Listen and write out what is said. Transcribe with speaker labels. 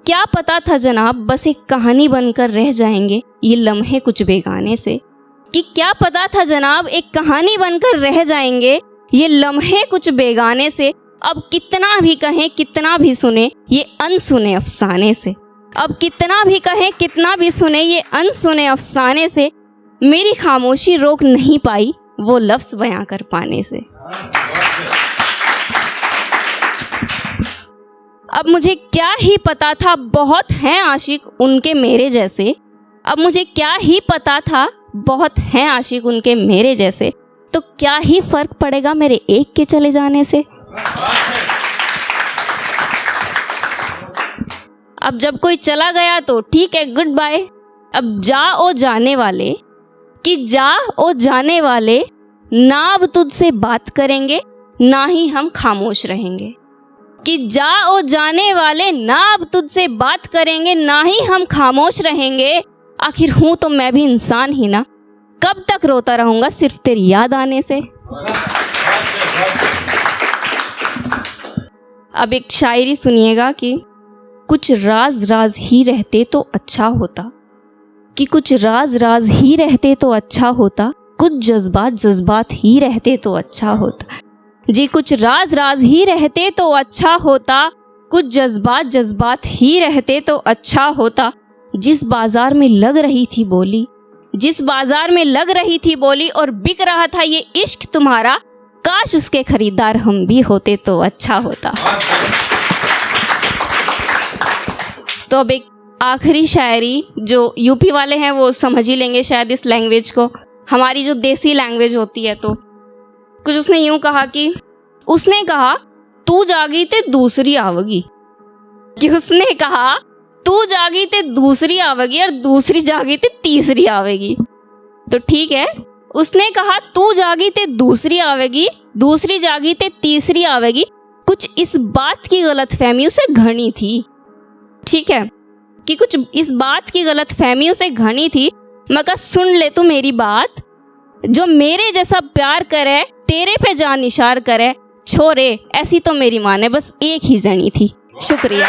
Speaker 1: क्या पता था जनाब बस एक कहानी बनकर रह जाएंगे ये लम्हे कुछ बेगाने से। कि क्या पता था जनाब एक कहानी बनकर रह जाएंगे ये लम्हे कुछ बेगाने से। अब कितना भी कहें कितना भी सुने ये अनसुने अफसाने से। अब कितना भी कहें कितना भी सुने ये अनसुने अफसाने से। मेरी खामोशी रोक नहीं पाई वो लफ्ज़ बयां कर पाने से। अब मुझे क्या ही पता था बहुत हैं आशिक उनके मेरे जैसे। अब मुझे क्या ही पता था बहुत हैं आशिक उनके मेरे जैसे। तो क्या ही फ़र्क पड़ेगा मेरे एक के चले जाने से। अब जब कोई चला गया तो ठीक है गुड बाय। अब जा ओ जाने वाले कि जा ओ जाने वाले, ना अब तुझसे बात करेंगे ना ही हम खामोश रहेंगे। कि जा ओ जाने वाले ना अब तुझसे बात करेंगे ना ही हम खामोश रहेंगे। आखिर हूँ तो मैं भी इंसान ही ना, कब तक रोता रहूँगा सिर्फ तेरी याद आने से। अब एक शायरी सुनिएगा कि कुछ राज राज ही रहते तो अच्छा होता। कि कुछ राज राज ही रहते तो अच्छा होता। कुछ जज्बात जज्बात ही रहते तो अच्छा होता। जी कुछ राज राज ही रहते तो अच्छा होता। कुछ जज्बात जज्बात ही रहते तो अच्छा होता। जिस बाजार में लग रही थी बोली, जिस बाजार में लग रही थी बोली और बिक रहा था ये इश्क तुम्हारा, काश उसके खरीदार हम भी होते तो अच्छा होता। तो अब एक आखिरी शायरी जो यूपी वाले हैं वो समझ ही लेंगे शायद इस लैंग्वेज को, हमारी जो देसी लैंग्वेज होती है। तो कुछ उसने यूं कहा कि उसने कहा तू जागी ते दूसरी आवगी। कि उसने कहा तू जागी ते दूसरी आवेगी और दूसरी जागी ते तीसरी आवेगी। तो ठीक है, उसने कहा तू जागी ते दूसरी आवेगी, दूसरी जागी ते तीसरी आवेगी। कुछ इस बात की गलतफहमी उसे घनी थी। ठीक है कि कुछ इस बात की गलतफहमी उसे घनी थी। मगर सुन ले तू मेरी बात, जो मेरे जैसा प्यार करे तेरे पे जान निशार करे, छोरे ऐसी तो मेरी माँ ने बस एक ही जनी थी। शुक्रिया।